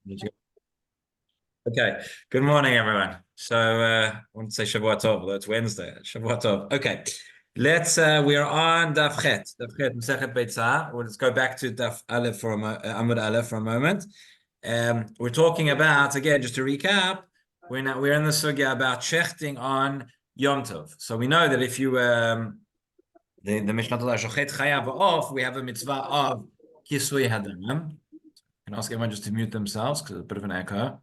Okay, good morning, everyone. So, I want to say Shavua Tov, although it's Wednesday. Shavua Tov. Okay, we are on Daf Chet, Masechet Beitzah. Let's go back to Daf Alef Amud Alef for a moment. We're talking about, again, just to recap, we're in the sugya about shechting on Yom Tov. So we know that if you, the Mishnah Torah, Shochet Chayav off, we have a mitzvah of Kisui Hadam. Can I ask everyone just to mute themselves because there's a bit of an echo.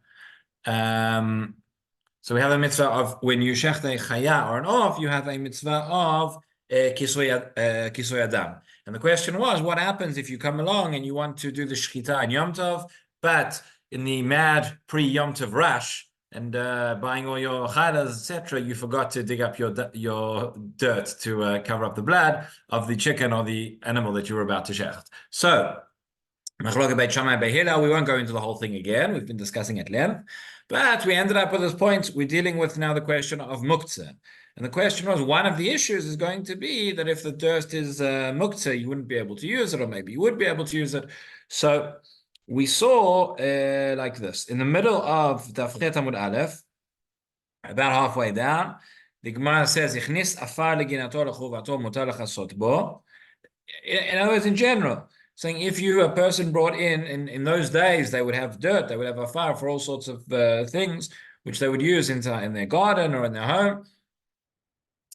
So we have a mitzvah of when you shech a chaya or an off, you have a mitzvah of kisui adam. And the question was, what happens if you come along and you want to do the shechita in Yom Tov, but in the mad pre-Yom Tov rush and buying all your chalas, etc., you forgot to dig up your dirt to cover up the blood of the chicken or the animal that you were about to shecht. So we won't go into the whole thing again. We've been discussing at length. But we ended up with this point. We're dealing with now the question of muktzah. And the question was, one of the issues is going to be that if the dirt is muktzah, you wouldn't be able to use it, or maybe you would be able to use it. So we saw like this. In the middle of Daf Chet Amud Alef, about halfway down, the Gemara says, "Ichnis afar leginato lechuvato mutar lechasot bo." In other words, in general, saying if a person brought in those days, they would have dirt, they would have a fire for all sorts of things which they would use in their garden or in their home.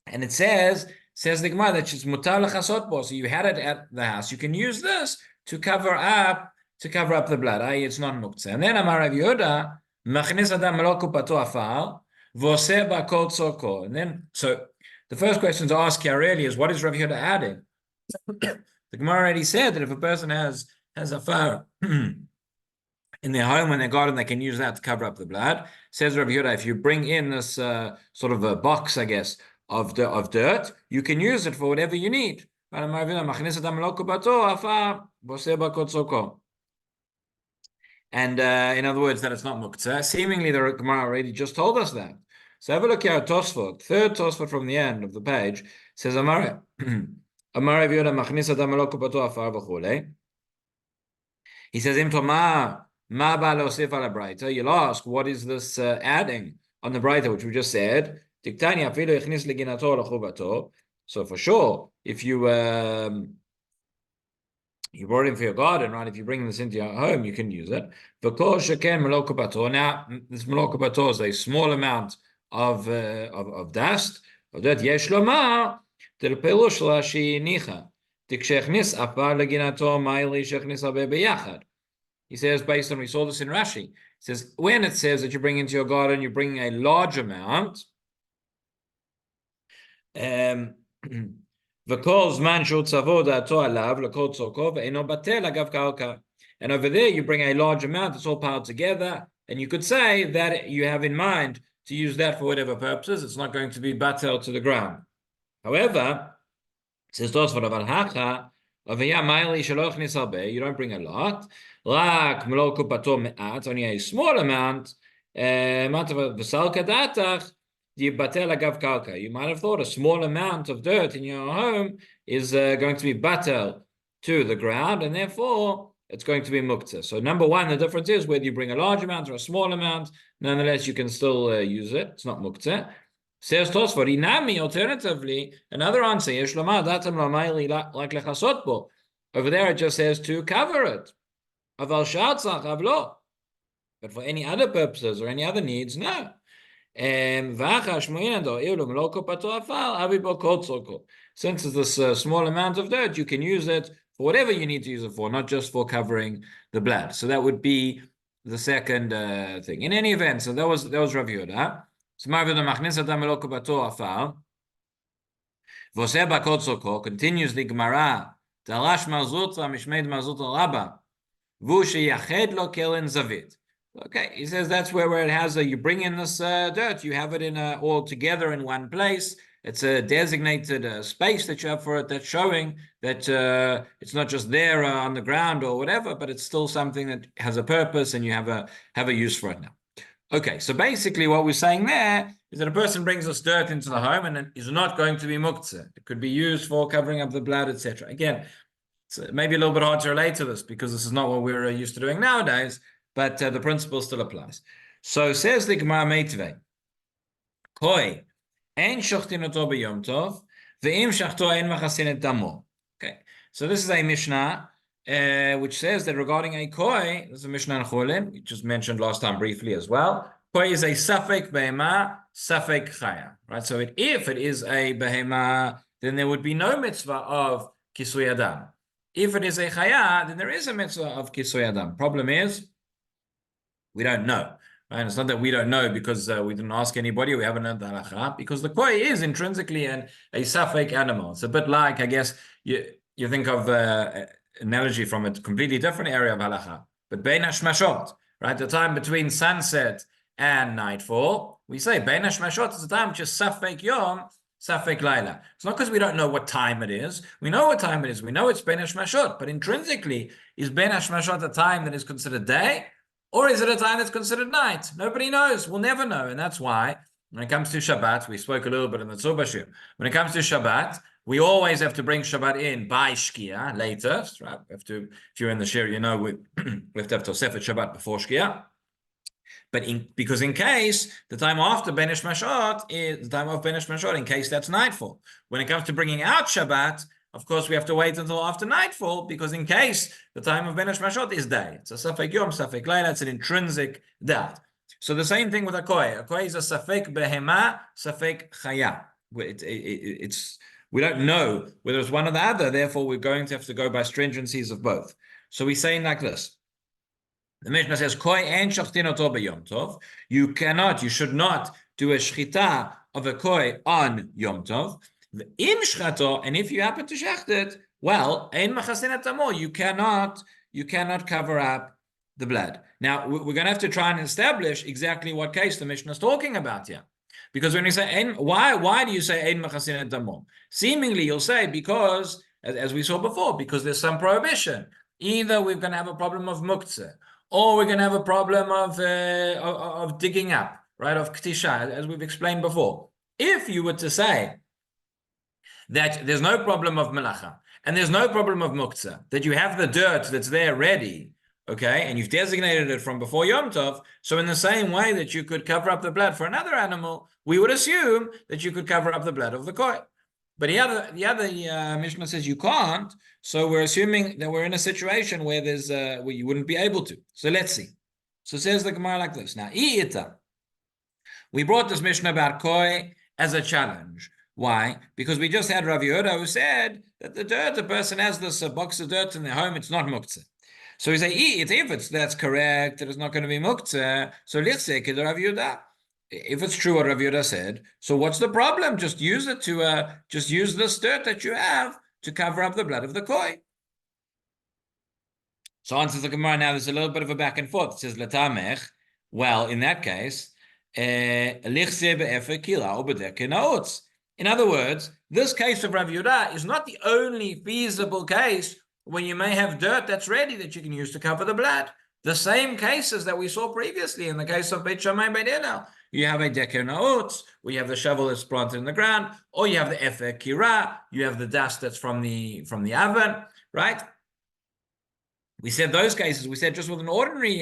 And it says the Gemara that it's mutar lechasot bo, so you had it at the house. You can use this to cover up the blood. It's not muktzah. And then Amar Rav Yehuda, machnis adam lo kupato afar v'oseh ba kol tzorko. And then so the first question to ask here really is, what is Rav Yehuda adding? The Gemara already said that if a person has a fire in their home, in their garden, they can use that to cover up the blood. Says Rabbi Yehuda, if you bring in this sort of a box, I guess, of dirt, you can use it for whatever you need. And in other words, that it's not muktzah. Seemingly, the Gemara already just told us that. So have a look here at Tosfot. Third Tosfot from the end of the page says, Amar Rav Yehuda machnis adam lo kupato afar v'chulei. He says, Im toma ma ba leosef al habraita. You'll ask, what is this adding on the braita, which we just said? Tiktani afilu ichnis leginato lechuvato. So for sure, if you brought it in for your garden, right? If you bring this into your home, you can use it. V'kol sheken melo kupato. Now, this melo kupato is a small amount of dust. Of that yesh lomar. He says, based on, we saw this in Rashi. He says, when it says that you bring into your garden, you bring a large amount. And over there, you bring a large amount, it's all piled together. And you could say that you have in mind to use that for whatever purposes. It's not going to be batel to the ground. However, says Tosfot, you don't bring a lot. Only a small amount. You might have thought a small amount of dirt in your home is going to be batel to the ground, and therefore it's going to be muktzah. So number one, the difference is whether you bring a large amount or a small amount, nonetheless you can still use it. It's not muktzah. Says Tosfot, Inami, alternatively, another answer, like over there it just says to cover it. But for any other purposes or any other needs, no. Since it's this small amount of dirt, you can use it for whatever you need to use it for, not just for covering the blood. So that would be the second thing. In any event, so that was Rav Yehuda. Continues the Gemara. Okay, he says that's where it has you bring in this dirt, you have it in all together in one place. It's a designated space that you have for it that's showing that it's not just there on the ground or whatever, but it's still something that has a purpose and you have a use for it now. Okay, so basically what we're saying there is that a person brings this dirt into the home and it is not going to be muktzah. It could be used for covering up the blood, etc. Again, it's maybe a little bit hard to relate to this because this is not what we're used to doing nowadays. but the principle still applies. So says the Gemara Meitvei, Koi, ein shochtinoto b'yom tov, ve'im shachto ein machasin et damo. Okay, so this is a Mishnah which says that regarding a koi, this is a Mishnah in Chulin, we just mentioned last time briefly as well. Koi is a safek behema, safek chaya, right? So if it is a behema, then there would be no mitzvah of kisui adam. If it is a chaya, then there is a mitzvah of kisui adam. Problem is, we don't know. Right? It's not that we don't know because we didn't ask anybody, we haven't learned the halacha, because the koi is intrinsically a safek animal. It's a bit like, I guess, you think of analogy from a completely different area of halacha, but bein hashmashot, right? The time between sunset and nightfall, we say bein hashmashot is the time which is safek yom, safek laila. It's not because we don't know what time it is. We know what time it is. We know it's bein hashmashot, but intrinsically, is bein hashmashot a time that is considered day, or is it a time that's considered night? Nobody knows. We'll never know, and that's why when it comes to Shabbat, we spoke a little bit in the Tzur Bashir. When it comes to Shabbat, we always have to bring Shabbat in by Shkia, latest, right? We have to, if you're in the Shiur, you know we have to have Tosefet Shabbat before Shkia. But because in case the time after Ben Mashot is the time of Ben Mashot, in case that's nightfall. When it comes to bringing out Shabbat, of course we have to wait until after nightfall, because in case the time of Ben Mashot is day. It's a Safek Yom, Safek Laila, it's an intrinsic doubt. So the same thing with a koi. A koi is a Safek Behema, Safek Chaya. It's we don't know whether it's one or the other, therefore we're going to have to go by stringencies of both. So we're saying like this. The Mishnah says, Koi en shachtinoto b'yom tov. You should not do a shchita of a koi on Yom Tov. Im shchato, and if you happen to shecht it, well, ein machasin etamo, you cannot cover up the blood. Now, we're going to have to try and establish exactly what case the Mishnah is talking about here. Because when you say, why do you say ein machasin et damo? Seemingly, you'll say, because, as we saw before, because there's some prohibition. Either we're going to have a problem of muktzeh, or we're going to have a problem of digging up, right, of ktisha, as we've explained before. If you were to say that there's no problem of melacha, and there's no problem of muktzeh, that you have the dirt that's there ready, okay, and you've designated it from before Yom Tov, so in the same way that you could cover up the blood for another animal, we would assume that you could cover up the blood of the koi. But the other Mishnah says you can't, so we're assuming that we're in a situation where there's where you wouldn't be able to. So let's see. So says the Gemara like this. Now, we brought this Mishnah about koi as a challenge. Why? Because we just had Rabbi Yehuda who said that the dirt, the person has this box of dirt in their home, it's not muktzeh. So we say, if that's correct, that it's not going to be muktzeh, so let's say Rabbi Yehuda. If it's true what Rabbi Yehuda said, so what's the problem? Just use it to just use the dirt that you have to cover up the blood of the koi. So answers the Gemara. Now there's a little bit of a back and forth. It says Latamech. Well, in that case, in other words, this case of Rabbi Yehuda is not the only feasible case when you may have dirt that's ready that you can use to cover the blood. The same cases that we saw previously in the case of Beit Shammai Beit Hillel. You have a deker nautz, where you have the shovel that's planted in the ground, or you have the efer kira, you have the dust that's from the oven, right? We said those cases, we said just with an ordinary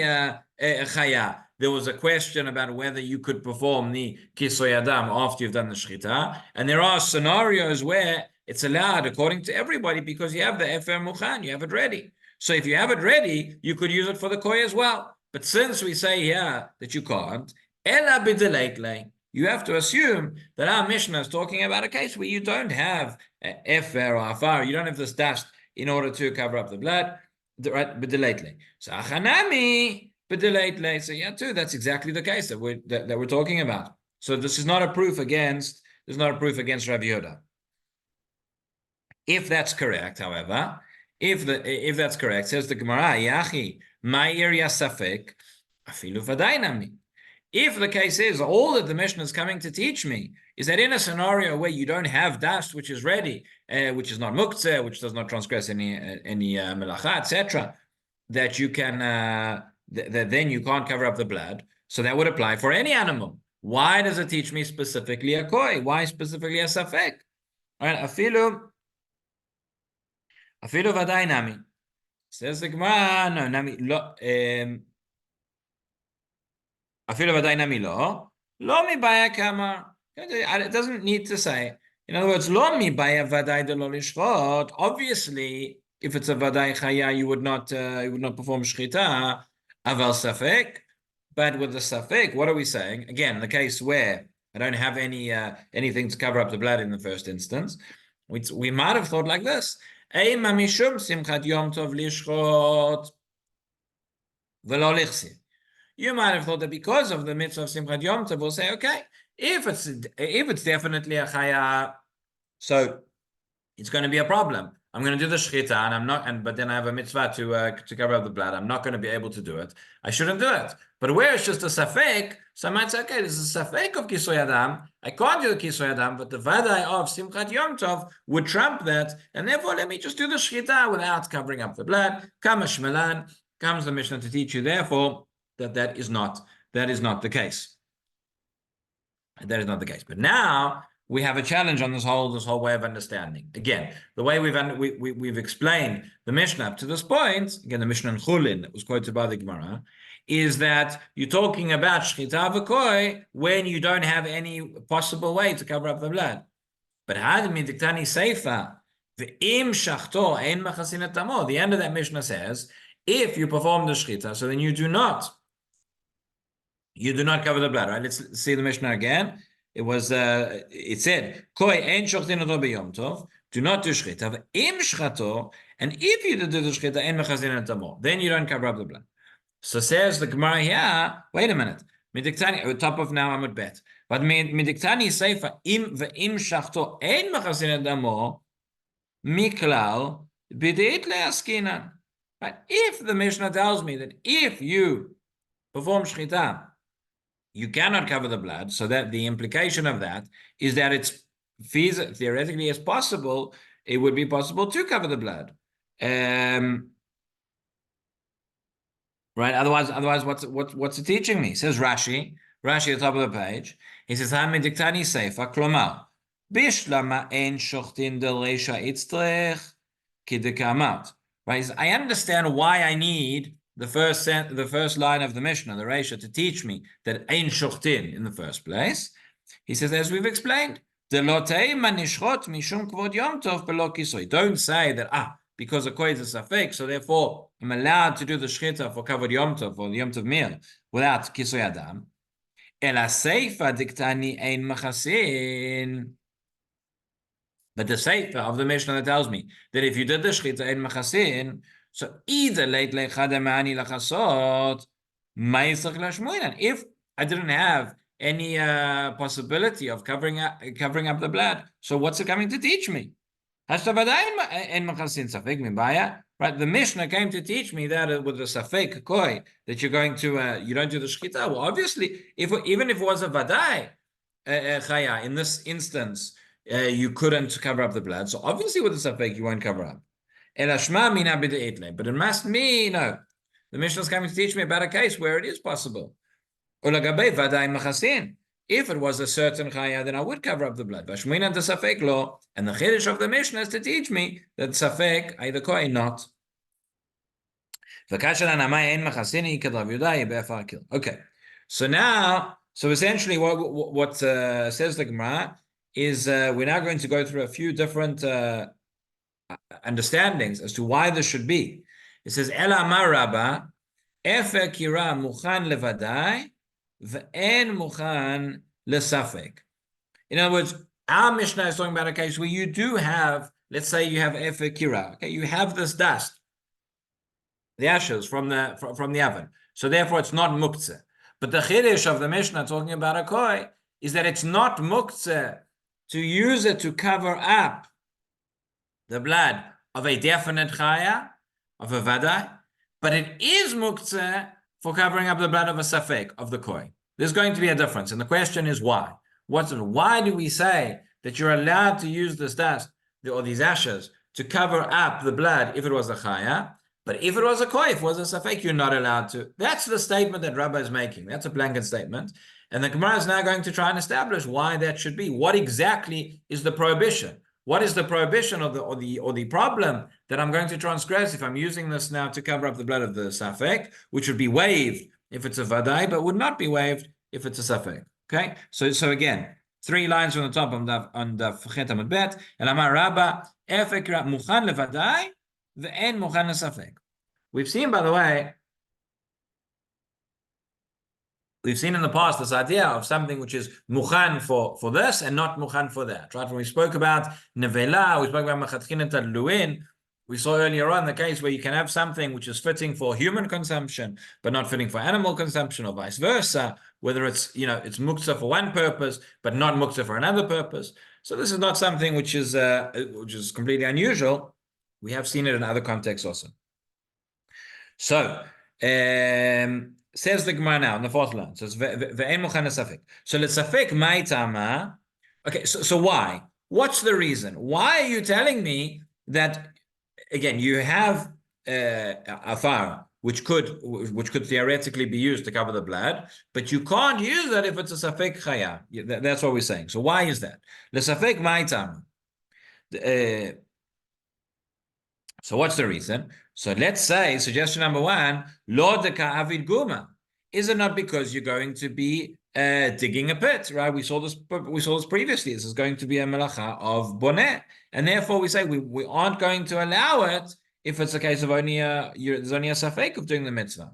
chaya, there was a question about whether you could perform the kisoy adam after you've done the shchita, and there are scenarios where it's allowed according to everybody because you have the efer mukhan, you have it ready. So if you have it ready, you could use it for the koi as well. But since we say here that you can't, you have to assume that our Mishnah is talking about a case where you don't have efer or afar, you don't have this dust in order to cover up the blood. Right? So achanami, so yeah, too, that's exactly the case that we're talking about. So this is not a proof against Rabbi Yehuda. If that's correct, however, if that's correct, says the Gemara, Yachi, Ma'ir Yasafek, Afilu Vadainami. If the case is all that the Mishnah is coming to teach me is that in a scenario where you don't have dust which is ready, which is not muktzeh, which does not transgress any melacha, etc., that you can that then you can't cover up the blood. So that would apply for any animal. Why does it teach me specifically a koi? Why specifically a safek? All right, afilu vaday nami. Says the Gemara, no nami lo. Afilu vadai nami lo mi baya kamar. It doesn't need to say. In other words, lo mi baya vadai de lo lishchot. Obviously, if it's a vadai chaya, you would not perform shchita. Aval safek. But with the safek, what are we saying? Again, the case where I don't have anything to cover up the blood in the first instance, we might have thought like this: Ei mamishum simchat yom tov lishchot v'lo lichsi. You might have thought that because of the mitzvah of Simchat Yom Tov, we'll say, okay, if it's definitely a chaya, so it's going to be a problem. I'm going to do the shchita, and I'm not, but then I have a mitzvah to cover up the blood. I'm not going to be able to do it. I shouldn't do it. But where it's just a safek, so I might say, okay, this is a safek of kisoy adam. I can't do the kisoy adam, but the vadai of Simchat Yom Tov would trump that, and therefore let me just do the shchita without covering up the blood. Kama shmelan comes the Mishnah to teach you, therefore, that is not the case. That is not the case. But now we have a challenge on this whole way of understanding. Again, the way we've explained the Mishnah up to this point, again, the Mishnah in Chulin that was quoted by the Gemara, is that you're talking about shchita v'koi when you don't have any possible way to cover up the blood. But had midiktani seifa v'im shachto ein machasin tamo. The end of that Mishnah says, if you perform the shchita, so then you do not cover the blood, right? Let's see the Mishnah again. It said, Koi ein shochtin oto b'yom tov, do not do shchita, v'im shchato, and if you do the shchita, ein mechazin tamo, then you don't cover up the blood. So says the Gemara here, wait a minute, midiktani, top of now Amud bet, but midiktani seifa, im v'im shachto, ein mechazin tamo, miklal, b'deit le'askinan. But if the Mishnah tells me that if you perform shchita, you cannot cover the blood, so that the implication of that is that it's theoretically as possible, it would be possible to cover the blood. Right? Otherwise, what's it teaching me? It says Rashi at the top of the page. He says, "Hamidiktani seifa klomar bishlama ein shochtin dereisha itztrech kidekamat." Right? I understand why I need the first line of the Mishnah, the Reisha, to teach me that ein shochtin in the first place. He says, as we've explained, don't say that because a koy is a safek, so therefore I'm allowed to do the shchita for covered Yom Tov or the Yom Tov meal without kisoy adam. Ela seifa diktani ein machasin. But the Seifa of the Mishnah that tells me that if you did the shchita ein machasin, so either late lechadamani lachasot, ma'isach lashmoinan. If I didn't have any possibility of covering up the blood, so what's it coming to teach me? Right? The Mishnah came to teach me that with the safek koi that you're going to you don't do the shchita. Well, obviously, even if it was a vadai chaya in this instance, you couldn't cover up the blood. So obviously, with the safek, you won't cover up. But it must mean, no. The Mishnah is coming to teach me about a case where it is possible. If it was a certain chaya, then I would cover up the blood. And the chiddush of the Mishnah is to teach me that safek, either koi, not. Okay. So essentially what says the Gemara is we're now going to go through a few different understandings as to why this should be. It says, Ela amar Rabba, efe kira muchan levadai, ve'en muchan lesafek. In other words, our Mishnah is talking about a case where you do have, let's say you have efe kira, okay, you have this dust, the ashes from the oven. So therefore it's not muktzeh. But the chiddush of the Mishnah talking about a koi is that it's not muktzeh to use it to cover up the blood of a definite chaya, of a vadai, but it is muktzeh for covering up the blood of a safek, of the koi. There's going to be a difference, and the question is why? Why do we say that you're allowed to use this dust or these ashes to cover up the blood if it was a chaya, but if it was a koi, if it was a safek, you're not allowed to? That's the statement that Rabbi is making. That's a blanket statement, and the Gemara is now going to try and establish why that should be. What exactly is the prohibition? What is the prohibition or the problem that I'm going to transgress if I'm using this now to cover up the blood of the safek, which would be waived if it's a vadai, but would not be waived if it's a safek. Okay, so again, 3 lines from the top on the Chet Amud Bet. El Amar Rabba efek muchan levadai ve'en muchan lesafek. We've seen, by the way, we've seen in the past this idea of something which is muchan for this and not muchan for that. Right? When we spoke about nevela, we spoke about machatchinet luin. We saw earlier on the case where you can have something which is fitting for human consumption, but not fitting for animal consumption, or vice versa. Whether it's it's muktzah for one purpose, but not muktzah for another purpose. So this is not something which is completely unusual. We have seen it in other contexts also. So says the Gemara now in the 4th line. So ve'en muchan lesafek. So lesafek mai tama. Okay, so why? What's the reason? Why are you telling me that? Again, you have afar, which could theoretically be used to cover the blood, but you can't use that if it's a safek chaya. That's what we're saying. So why is that? The safek ma'itama. So what's the reason? So let's say suggestion number 1, lo deka avid guma. Is it not because you're going to be digging a pit, right? We saw this previously. This is going to be a melacha of boneh, and therefore we say we aren't going to allow it if it's a case of there's only a safek of doing the mitzvah.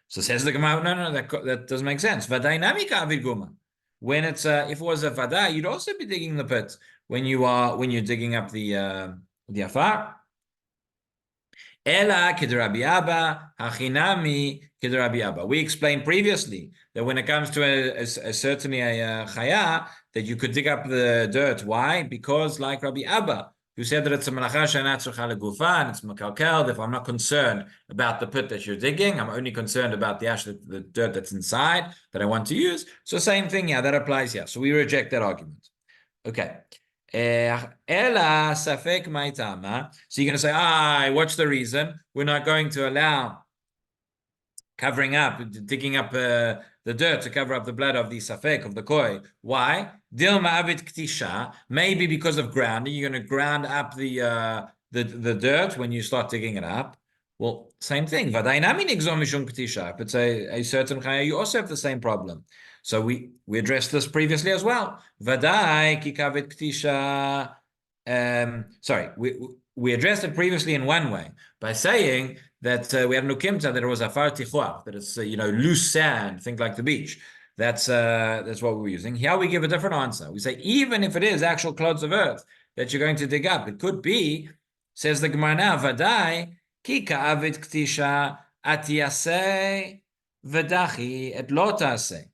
So says the Gemara, no, that doesn't make sense. Vadai namika avid guma. When it's if it was a vadai, you'd also be digging the pit when you're digging up the afar. Ela Rabbi Abba, hachinami Rabbi Abba. We explained previously that when it comes to certainly a chaya, that you could dig up the dirt. Why? Because like Rabbi Abba, who said that it's a melacha she'ena tzrucha legufa and it's makalkel. If I'm not concerned about the pit that you're digging, I'm only concerned about the dirt that's inside that I want to use. So same thing, yeah, that applies here. So we reject that argument. Okay. Ela safek maitama. So you're going to say, what's the reason we're not going to allow digging up the dirt to cover up the blood of the safek, of the koi? Why? Dilma avid ktisha. Maybe because of grounding. You're going to ground up the dirt when you start digging it up. Well, same thing. If it's a certain chaya, you also have the same problem. So we addressed this previously as well. Vadai kikavet ktisha. We addressed it previously in one way by saying that we have nukimta, that it was afar tichuach, that it's loose sand, think like the beach. That's what we were using. Here we give a different answer. We say even if it is actual clods of earth that you're going to dig up, it could be, says the Gemara now, vadai kikavet ktisha atiyase v'dachi et lo taseh.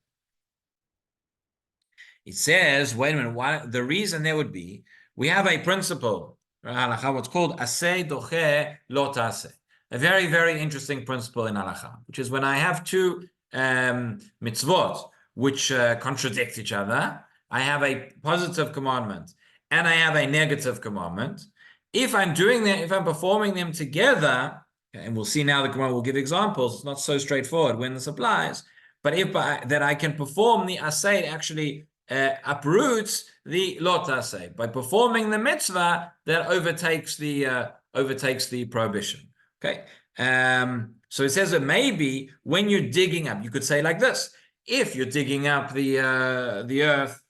It says, wait a minute, the reason there would be, we have a principle, what's called aseh doche lo taseh. A very, very interesting principle in halacha, which is when I have 2 mitzvot which contradict each other, I have a positive commandment and I have a negative commandment. If I'm performing them together, and we'll see now the Gemara will give examples, it's not so straightforward when this applies, but that I can perform the aseh, actually uproots the lo taseh. By performing the mitzvah, that overtakes the prohibition. Okay, so it says that maybe when you're digging up, you could say like this: if you're digging up the earth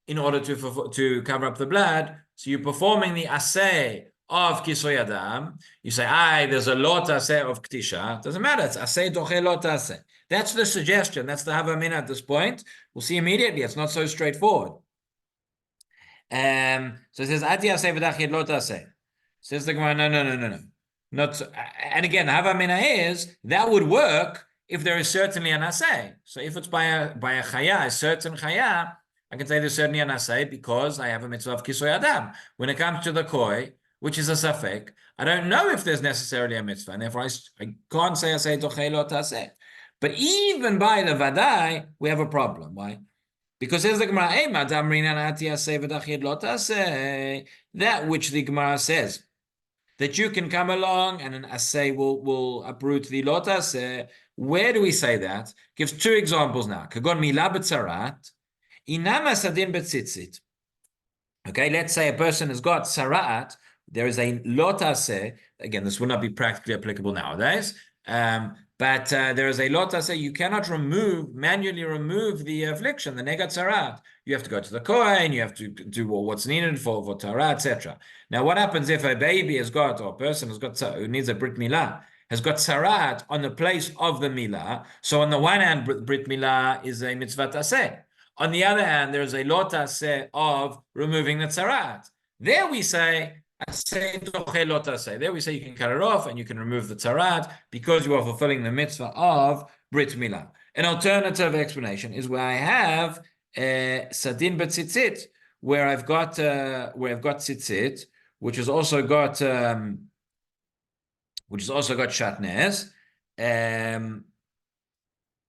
in order to cover up the blood, so you're performing the aseh of kisoy adam, you say, there's a lo taseh of ktisha. Doesn't matter. It's aseh doche lo taseh. That's the suggestion. That's the havamina at this point. We'll see immediately. It's not so straightforward. So it says ati aseh v'dachid lo taseh. Says the Gemara, no. Not so, and again, the havamina is that would work if there is certainly an aseh. So if it's by a chaya, a certain chaya, I can say there's certainly an aseh because I have a mitzvah of kisoy adam. When it comes to the koi, which is a safek, I don't know if there's necessarily a mitzvah, and therefore I can't say aseh dochei lo taseh. But even by the vadai, we have a problem. Why? Because there's the Gemara, that which the Gemara says, that you can come along and an aseh will uproot the lo taseh. Where do we say that? Gives 2 examples now. Kagon mila b'tzarat, inam asadin b'tzitzit. Okay, let's say a person has got tzarat, there is a lo taseh. Again, this would not be practically applicable nowadays. But there is a lot say you cannot manually remove the affliction, the negat tzaraat. You have to go to the kohen, you have to do what's needed for Torah, etc. Now, what happens if a baby has got, or a person has got, who needs a brit milah, has got tzaraat on the place of the milah? So on the one hand, brit milah is a mitzvah taseh. On the other hand, there's a lot taseh of removing the tzaraat. There we say, there we say you can cut it off and you can remove the tzaraat because you are fulfilling the mitzvah of Brit Milah. An alternative explanation is where I have Sadin B'tzitzit, where I've got tzitzit, which has also got shatnez,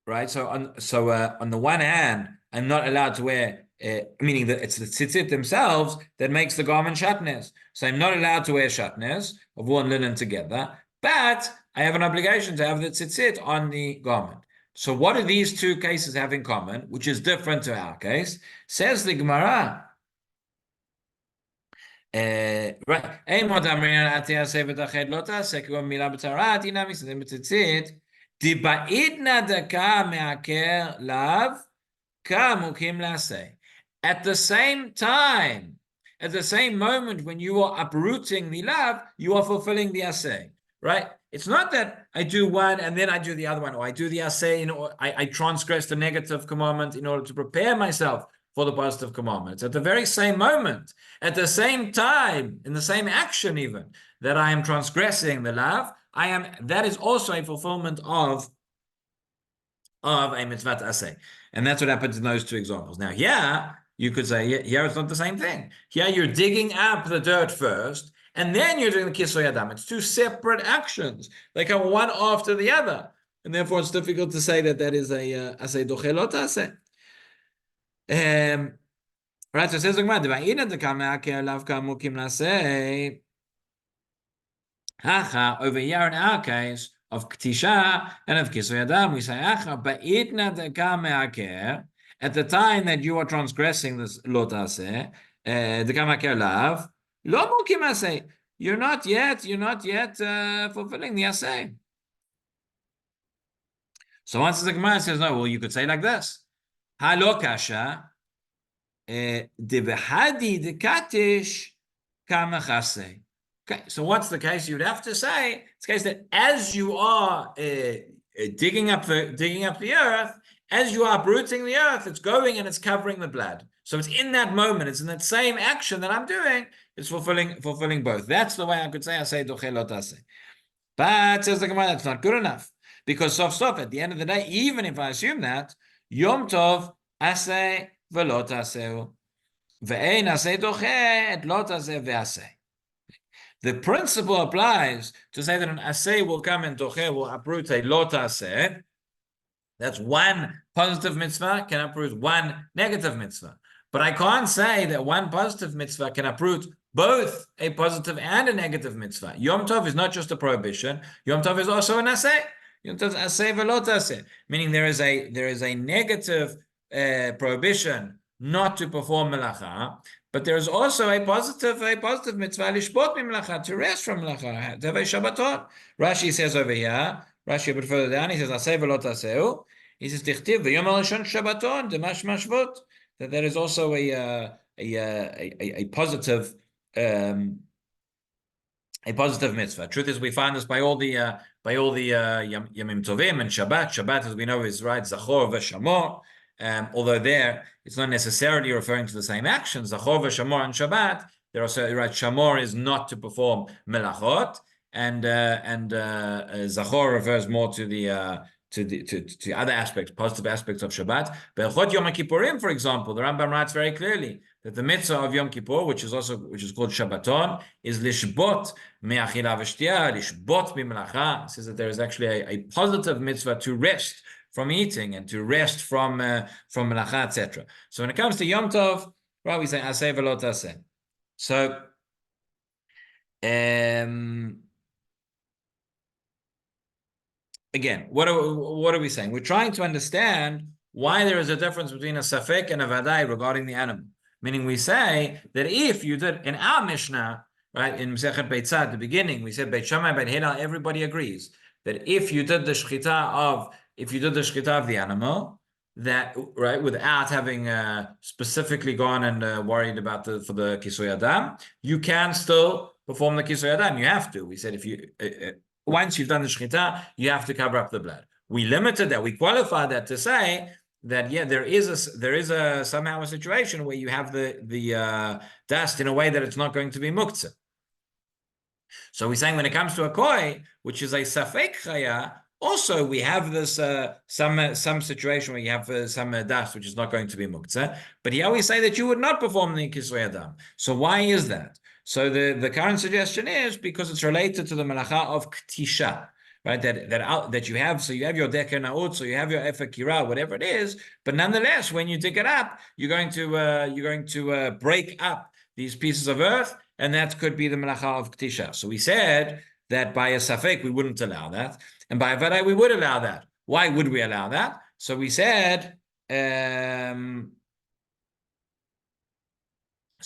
right? So on the one hand, I'm not allowed to wear. Meaning that it's the tzitzit themselves that makes the garment shatnez. So I'm not allowed to wear shatnez of wool and linen together, but I have an obligation to have the tzitzit on the garment. So what do these two cases have in common, which is different to our case? Says the Gemara. At the same time, at the same moment when you are uprooting the lav, you are fulfilling the aseh, right? It's not that I do one and then I do the other one, or I do the aseh, I transgress the negative commandment in order to prepare myself for the positive commandment. It's at the very same moment, at the same time, in the same action even, that I am transgressing the lav, that is also a fulfillment of a mitzvah aseh. And that's what happens in those two examples. Now, here, you could say, here it's not the same thing. Here you're digging up the dirt first, and then you're doing the kisoy adam. It's two separate actions. They come one after the other. And therefore, it's difficult to say that is a aseh dochelot aseh. Right, so it says, over here in our case, of Ktisha and of Kisoy Adam, we say, at the time that you are transgressing this lot aseh, the Kamaker Lav, lo mukim aseh, you're not yet fulfilling the aseh. So once the Gemara says, no, well, you could say like this, Halo kasha, debehadi de katish kamachaseh. Okay, so what's the case? You'd have to say it's the case that as you are digging up the earth, as you are uprooting the earth, it's going and it's covering the blood. So it's in that moment, it's in that same action that I'm doing, it's fulfilling both. That's the way I could say dochelot aseh. But says the Gemara, that's not good enough, because sof at the end of the day, even if I assume that Yom Tov aseh velot aseh ve'ein aseh doche et lot aseh ve'aseh. The principle applies to say that an aseh will come and doche will uproot a lot aseh. That's one positive mitzvah can uproot one negative mitzvah. But I can't say that one positive mitzvah can uproot both a positive and a negative mitzvah. Yom Tov is not just a prohibition. Yom Tov is also an aseh. Yom Tov is aseh velot aseh. Meaning there is a negative prohibition not to perform melacha. But there is also a positive mitzvah lishbot mimlacha, to rest from melacha, to have a Shabbaton. Rashi says over here, Rashi a bit further down, he says aseh velot aseu. He says tichtiv v'yom harishon Shabbaton demash mashvot. That there is also a positive mitzvah. Truth is, we find this by all the Yamim Tovim and Shabbat. Shabbat, as we know, is right Zachor v'Shamor. Although there, it's not necessarily referring to the same actions. Zachor v'Shamor and Shabbat, there are certain, right? Shamor is not to perform melachot, and Zachor refers more to the to other aspects, positive aspects of Shabbat. B'Chot Yom Kippurim, for example, the Rambam writes very clearly that the mitzvah of Yom Kippur, which is called Shabbaton, is lishbot me'achila v'shtia, lishbot b'melacha. It says that there is actually a positive mitzvah to rest from eating and to rest from melacha, etc. So when it comes to Yom Tov, right, we say aseh velot aseh. So again, what are we saying? We're trying to understand why there is a difference between a safek and a vadai regarding the animal. Meaning, we say that if you did in our Mishnah, right, in Masechet Beitzah at the beginning, we said Beit Shammai, Beit Hillel, everybody agrees that if you did the shchita of the animal, that right without having specifically gone and worried about for the kisui adam, you can still perform the kisui adam. You have to. We said if you once you've done the shchita, you have to cover up the blood. We limited that. We qualified that to say that there is a somehow a situation where you have the dust in a way that it's not going to be muktzah. So we're saying when it comes to a koi, which is a safek chaya, also we have this some situation where you have some dust which is not going to be muktzah. But here we say that you would not perform the kisui adam. So why is that? So the current suggestion is because it's related to the malacha of ktisha. Right, that you have, so you have your deker naut, so you have your efer kira, whatever it is, but nonetheless, when you dig it up, you're going to break up these pieces of earth, and that could be the malacha of ktisha. So we said that by a safek we wouldn't allow that, and by a vaday we would allow that. Why would we allow that? So we said.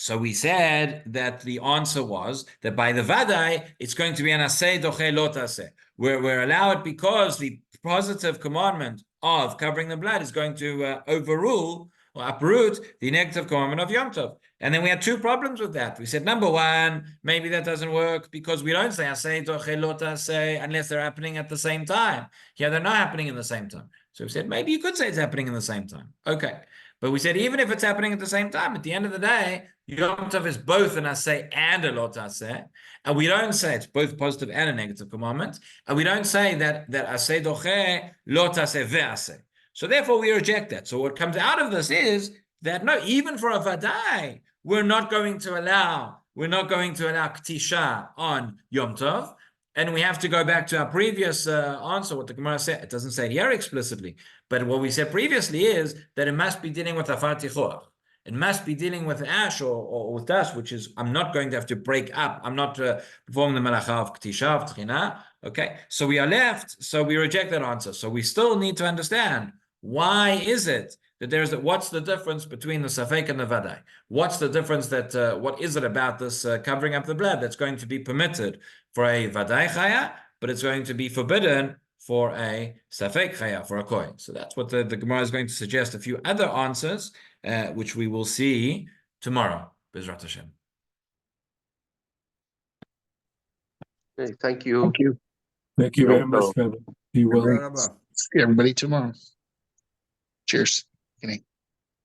So we said that the answer was that by the vadai, it's going to be an aseh doche lot aseh. We're allowed because the positive commandment of covering the blood is going to overrule or uproot the negative commandment of Yom Tov. And then we had two problems with that. We said, number one, maybe that doesn't work because we don't say aseh doche lot aseh unless they're happening at the same time. Here they're not happening in the same time. So we said, maybe you could say it's happening in the same time. Okay. But we said, even if it's happening at the same time, at the end of the day, Yom Tov is both an aseh and a lot aseh. And we don't say it's both positive and a negative commandment. And we don't say that aseh doche, lot aseh, ve'aseh. So therefore we reject that. So what comes out of this is that no, even for a vadai, we're not going to allow ktisha on Yom Tov. And we have to go back to our previous answer, what the Gemara said. It doesn't say it here explicitly, but what we said previously is that it must be dealing with afar tichor. It must be dealing with ash or with dust, which is, I'm not going to have to break up. I'm not performing the malacha of ktisha, of tchina. Okay, so we are left, so we reject that answer. So we still need to understand, why is it that what's the difference between the safek and the vadai? What's the difference what is it about this covering up the blood that's going to be permitted for a vadai chaya, but it's going to be forbidden for a safek chaya, for a koi? So that's what the Gemara is going to suggest a few other answers, which we will see tomorrow. B'ezrat Hashem. Okay, thank you. Thank you. Thank you very much, Rabbi. Be well. See everybody tomorrow. Cheers. Good night.